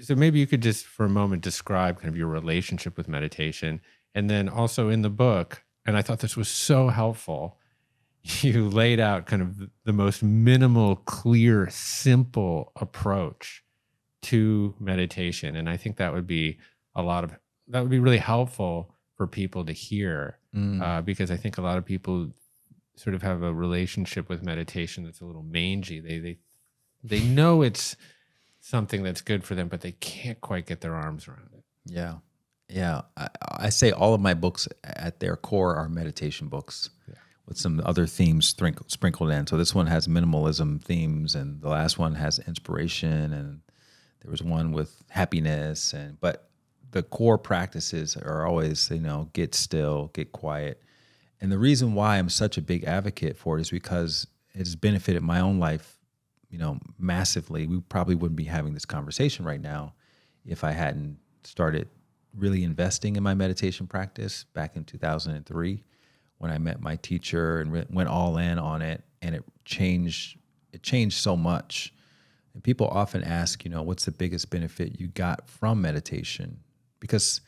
So maybe you could just for a moment describe kind of your relationship with meditation. And then also in the book, and I thought this was so helpful, you laid out kind of the most minimal, clear, simple approach to meditation. And I think that would be really helpful for people to hear, because I think a lot of people sort of have a relationship with meditation that's a little mangy. They know it's something that's good for them, but they can't quite get their arms around it. Yeah. Yeah. I say all of my books at their core are meditation books, with some other themes sprinkled in. So this one has minimalism themes, and the last one has inspiration, and there was one with happiness. But the core practices are always, get still, get quiet. And the reason why I'm such a big advocate for it is because it has benefited my own life, massively. We probably wouldn't be having this conversation right now if I hadn't started really investing in my meditation practice back in 2003 when I met my teacher and went all in on it, and it changed so much. And people often ask, what's the biggest benefit you got from meditation? Because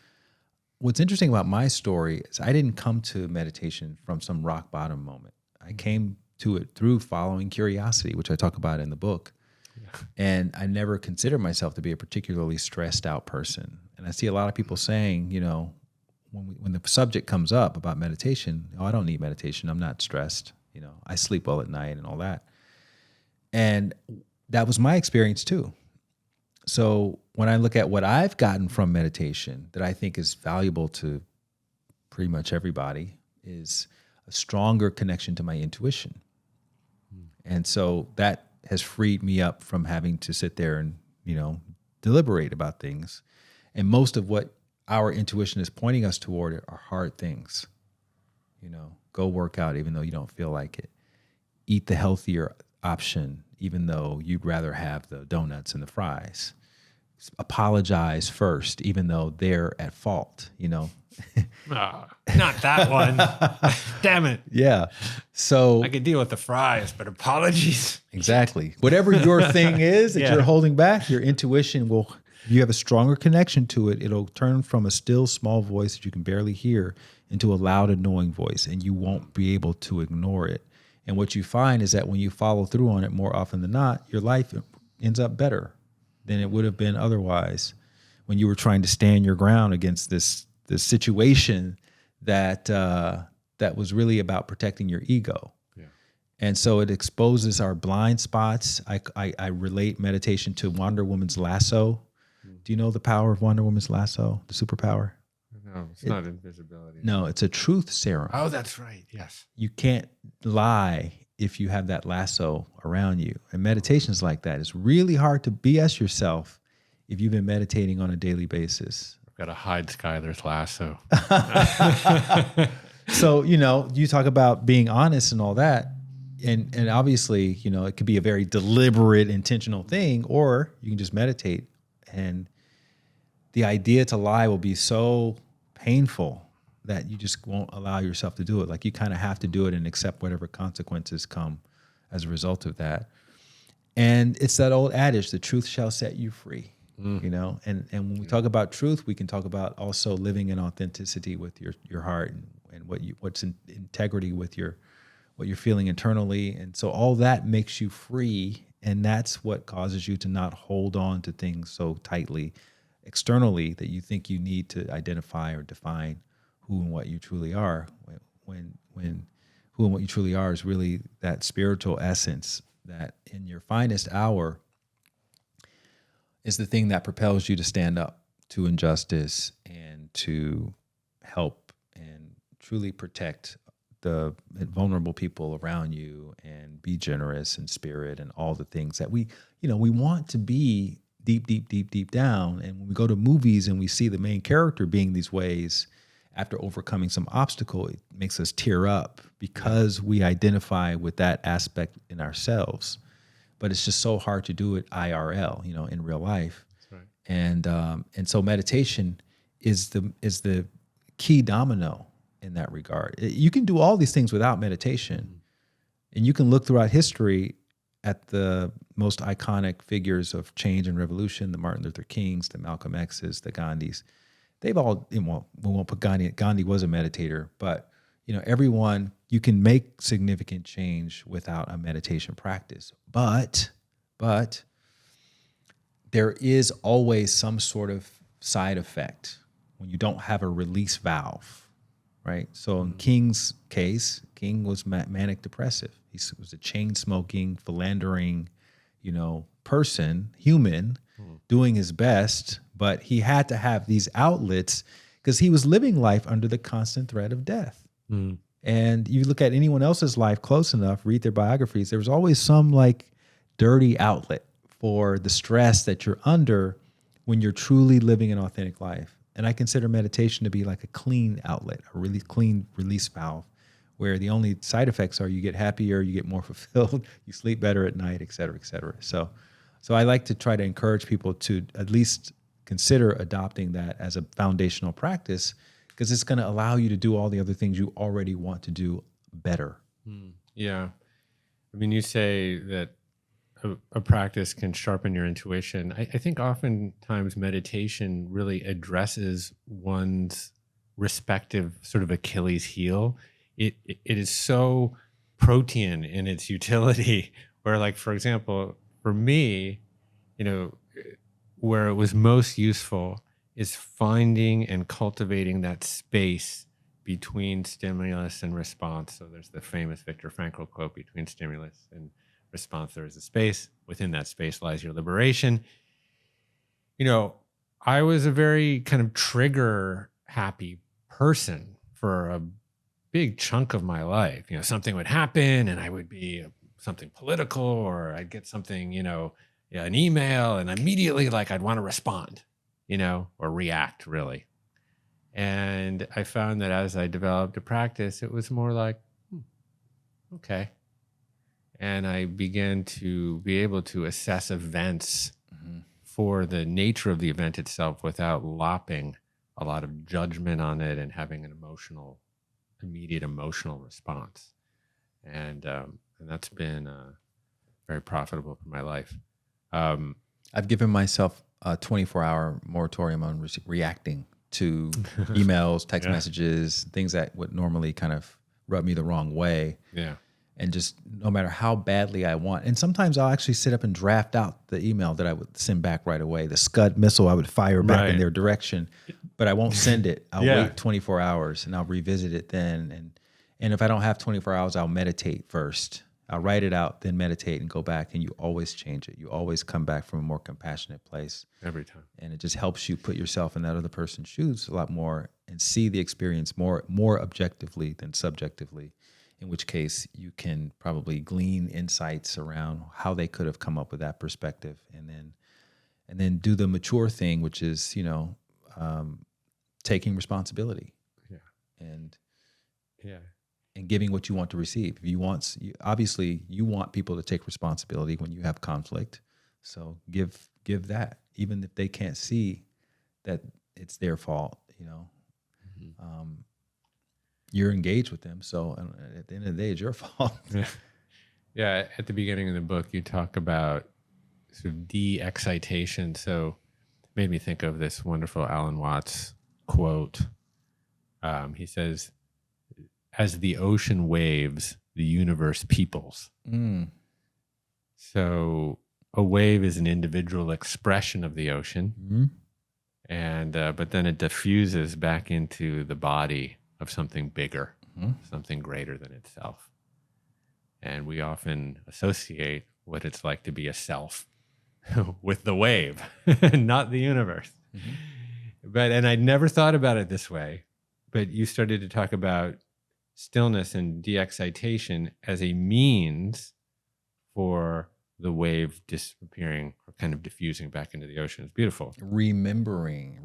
what's interesting about my story is I didn't come to meditation from some rock bottom moment. I came to it through following curiosity, which I talk about in the book. Yeah. And I never considered myself to be a particularly stressed out person. And I see a lot of people saying, when the subject comes up about meditation, I don't need meditation. I'm not stressed. I sleep well at night and all that. And that was my experience too. So when I look at what I've gotten from meditation that I think is valuable to pretty much everybody is a stronger connection to my intuition. And so that has freed me up from having to sit there and, deliberate about things. And most of what our intuition is pointing us toward are hard things. Go work out even though you don't feel like it. Eat the healthier option even though you'd rather have the donuts and the fries. Apologize first even though they're at fault, Oh, not that one. Damn it. Yeah. So I could deal with the fries, but apologies. Exactly. Whatever your thing is that you're holding back, your intuition will, you have a stronger connection to it. It'll turn from a still small voice that you can barely hear into a loud, annoying voice, and you won't be able to ignore it. And what you find is that when you follow through on it more often than not, your life ends up better than it would have been otherwise when you were trying to stand your ground against this situation that was really about protecting your ego. Yeah. And so it exposes our blind spots. I relate meditation to Wonder Woman's lasso. Do you know the power of Wonder Woman's lasso, the superpower? No, it's not invisibility. No, it's a truth serum. Oh, that's right. Yes. You can't lie if you have that lasso around you. And meditation is like that. It's really hard to BS yourself if you've been meditating on a daily basis. I've got to hide Skylar's lasso. So, you talk about being honest and all that. And obviously, it could be a very deliberate, intentional thing, or you can just meditate. And the idea to lie will be so painful that you just won't allow yourself to do it. Like you kind of have to do it and accept whatever consequences come as a result of that. And it's that old adage, the truth shall set you free, and when we talk about truth, we can talk about also living in authenticity with your heart and what's in integrity with what you're feeling internally. And so all that makes you free. And that's what causes you to not hold on to things so tightly externally that you think you need to identify or define who and what you truly are, when who and what you truly are is really that spiritual essence that in your finest hour is the thing that propels you to stand up to injustice and to help and truly protect the vulnerable people around you and be generous in spirit and all the things that we want to be deep down. And when we go to movies and we see the main character being these ways after overcoming some obstacle, it makes us tear up because we identify with that aspect in ourselves. But it's just so hard to do it IRL, in real life. That's right. And so meditation is the key domino in that regard. You can do all these things without meditation, and you can look throughout history at the most iconic figures of change and revolution, the Martin Luther Kings, the Malcolm X's, the Gandhis, they've all, well, we won't put Gandhi was a meditator, but everyone, you can make significant change without a meditation practice. But there is always some sort of side effect when you don't have a release valve, right? So in King's case, King was manic depressive. He was a chain smoking, philandering, person, human, doing his best, but he had to have these outlets because he was living life under the constant threat of death. And you look at anyone else's life close enough, read their biographies, there was always some like dirty outlet for the stress that you're under when you're truly living an authentic life. And I consider meditation to be like a clean outlet, a really clean release valve, where the only side effects are you get happier, you get more fulfilled, you sleep better at night, et cetera, et cetera. So I like to try to encourage people to at least consider adopting that as a foundational practice, because it's going to allow you to do all the other things you already want to do better. Yeah. I mean, you say that a practice can sharpen your intuition. I think oftentimes meditation really addresses one's respective sort of Achilles heel. It is so protean in its utility, where, like, for example, for me, where it was most useful is finding and cultivating that space between stimulus and response. So there's the famous Viktor Frankl quote, between stimulus and response, there is a space. Within that space lies your liberation. I was a very kind of trigger happy person for a big chunk of my life. Something would happen and I would be something political, or I'd get something, an email, and immediately I'd want to respond, or react really. And I found that as I developed a practice, it was more like, okay. And I began to be able to assess events for the nature of the event itself without lopping a lot of judgment on it and having an immediate emotional response. And that's been very profitable for my life. I've given myself a 24-hour moratorium on reacting to emails, text messages, things that would normally kind of rub me the wrong way. Yeah. And just no matter how badly I want. And sometimes I'll actually sit up and draft out the email that I would send back right away. The Scud missile I would fire back in their direction, but I won't send it. I'll wait 24 hours and I'll revisit it then. And if I don't have 24 hours, I'll meditate first. I'll write it out, then meditate and go back, and you always change it. You always come back from a more compassionate place. Every time. And it just helps you put yourself in that other person's shoes a lot more and see the experience more objectively than subjectively. In which case you can probably glean insights around how they could have come up with that perspective, and then do the mature thing, which is, taking responsibility and giving what you want to receive. If obviously you want people to take responsibility when you have conflict. So give that, even if they can't see that it's their fault, you're engaged with them. So at the end of the day, it's your fault. Yeah. At the beginning of the book, you talk about sort of de-excitation. So it made me think of this wonderful Alan Watts quote. He says, "As the ocean waves, the universe peoples." So a wave is an individual expression of the ocean. And but then it diffuses back into the body of something bigger, something greater than itself. And we often associate what it's like to be a self with the wave, not the universe. And I'd never thought about it this way, but you started to talk about stillness and de-excitation as a means for the wave disappearing or kind of diffusing back into the ocean. It's beautiful. Remembering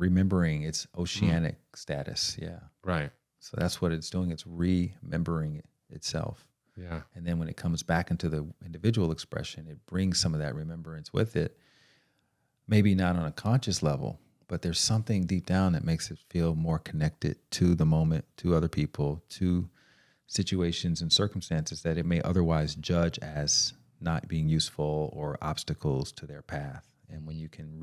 its oceanic status. Yeah. Right. So that's what it's doing. It's remembering itself. Yeah. And then when it comes back into the individual expression, it brings some of that remembrance with it. Maybe not on a conscious level, but there's something deep down that makes it feel more connected to the moment, to other people, to situations and circumstances that it may otherwise judge as not being useful or obstacles to their path. And when you can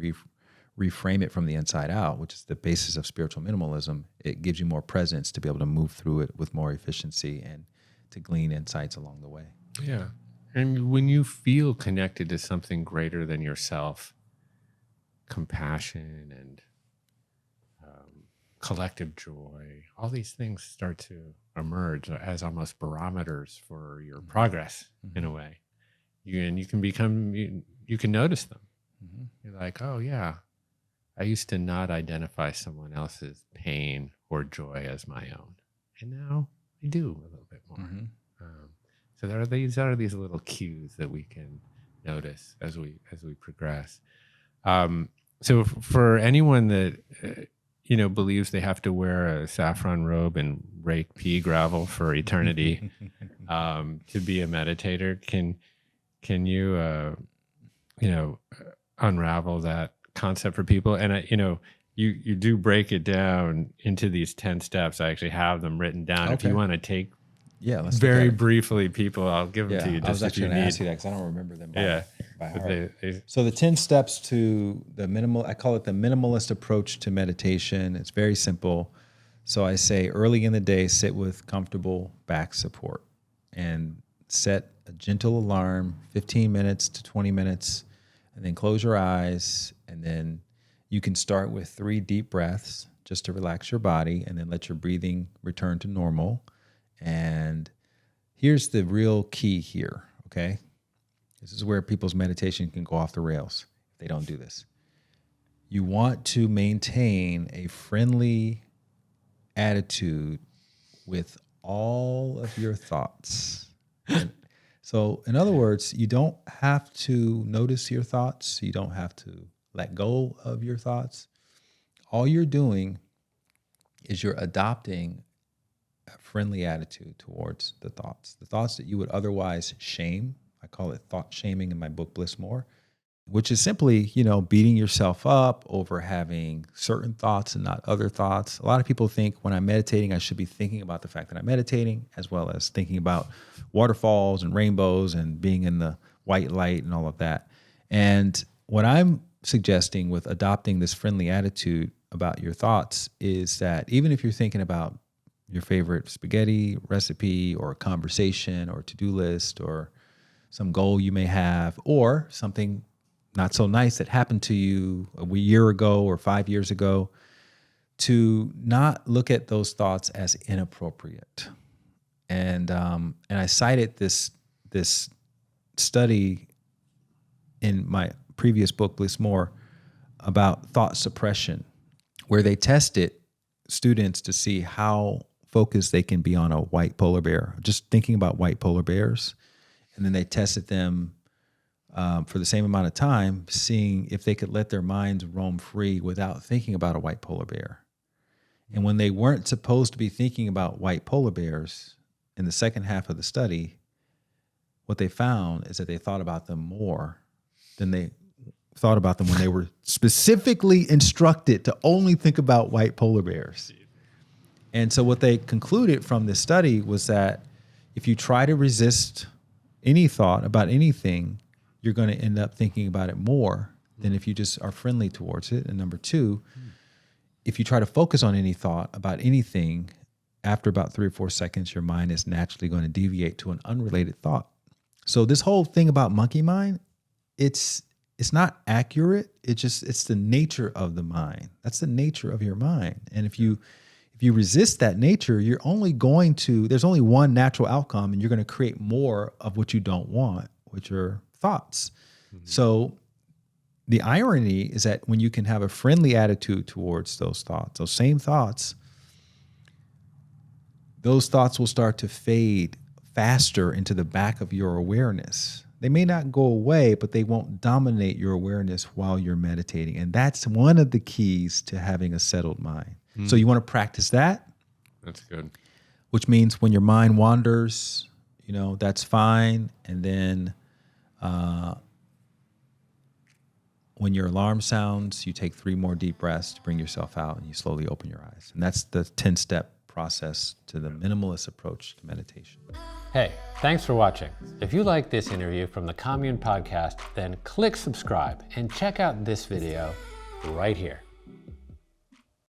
reframe it from the inside out, which is the basis of spiritual minimalism, it gives you more presence to be able to move through it with more efficiency and to glean insights along the way. Yeah. And when you feel connected to something greater than yourself, compassion and collective joy, all these things start to emerge as almost barometers for your progress in a way. You can notice them. You're like, oh yeah, I used to not identify someone else's pain or joy as my own, and now I do a little bit more. So there are these little cues that we can notice as we progress. So for anyone that believes they have to wear a saffron robe and rake pea gravel for eternity to be a meditator, can you unravel that concept for people? And you do break it down into these 10 steps. I actually have them written down. Okay. If you want to take let's very briefly, people, I'll give them to you. I was actually going to ask you that because I don't remember them by heart. So the 10 steps to the I call it the minimalist approach to meditation. It's very simple. So I say early in the day, sit with comfortable back support and set a gentle alarm, 15 minutes to 20 minutes, and then close your eyes. And then you can start with 3 deep breaths just to relax your body, and then let your breathing return to normal. And here's the real key here, okay? This is where people's meditation can go off the rails if they don't do this. You want to maintain a friendly attitude with all of your thoughts. So, in other words, you don't have to notice your thoughts. You don't have to let go of your thoughts. All you're doing is you're adopting a friendly attitude towards the thoughts that you would otherwise shame. I call it thought shaming in my book, Bliss More, which is simply, beating yourself up over having certain thoughts and not other thoughts. A lot of people think when I'm meditating, I should be thinking about the fact that I'm meditating, as well as thinking about waterfalls and rainbows and being in the white light and all of that. And what I'm suggesting with adopting this friendly attitude about your thoughts is that even if you're thinking about your favorite spaghetti recipe or a conversation or to-do list or some goal you may have, or something not so nice that happened to you a year ago or 5 years ago, to not look at those thoughts as inappropriate. And I cited this study in my previous book, Bliss More, about thought suppression, where they tested students to see how focused they can be on a white polar bear, just thinking about white polar bears. And then they tested them for the same amount of time, seeing if they could let their minds roam free without thinking about a white polar bear. And when they weren't supposed to be thinking about white polar bears in the second half of the study, what they found is that they thought about them more than they thought about them when they were specifically instructed to only think about white polar bears. And so what they concluded from this study was that if you try to resist any thought about anything, you're going to end up thinking about it more than if you just are friendly towards it. And number 2, if you try to focus on any thought about anything, after about 3 or 4 seconds, your mind is naturally going to deviate to an unrelated thought. So this whole thing about monkey mind, it's not accurate. It's the nature of the mind. That's the nature of your mind. And if you resist that nature, there's only one natural outcome, and you're going to create more of what you don't want, which are thoughts. Mm-hmm. So the irony is that when you can have a friendly attitude towards those thoughts, those same thoughts, those thoughts will start to fade faster into the back of your awareness. They may not go away, but they won't dominate your awareness while you're meditating. And that's one of the keys to having a settled mind. Mm. So you want to practice that? That's good. Which means when your mind wanders, that's fine. And then when your alarm sounds, you take 3 more deep breaths to bring yourself out, and you slowly open your eyes. And that's the 10-step process to the minimalist approach to meditation. Hey, thanks for watching. If you like this interview from the Commune podcast, then click subscribe and check out this video right here.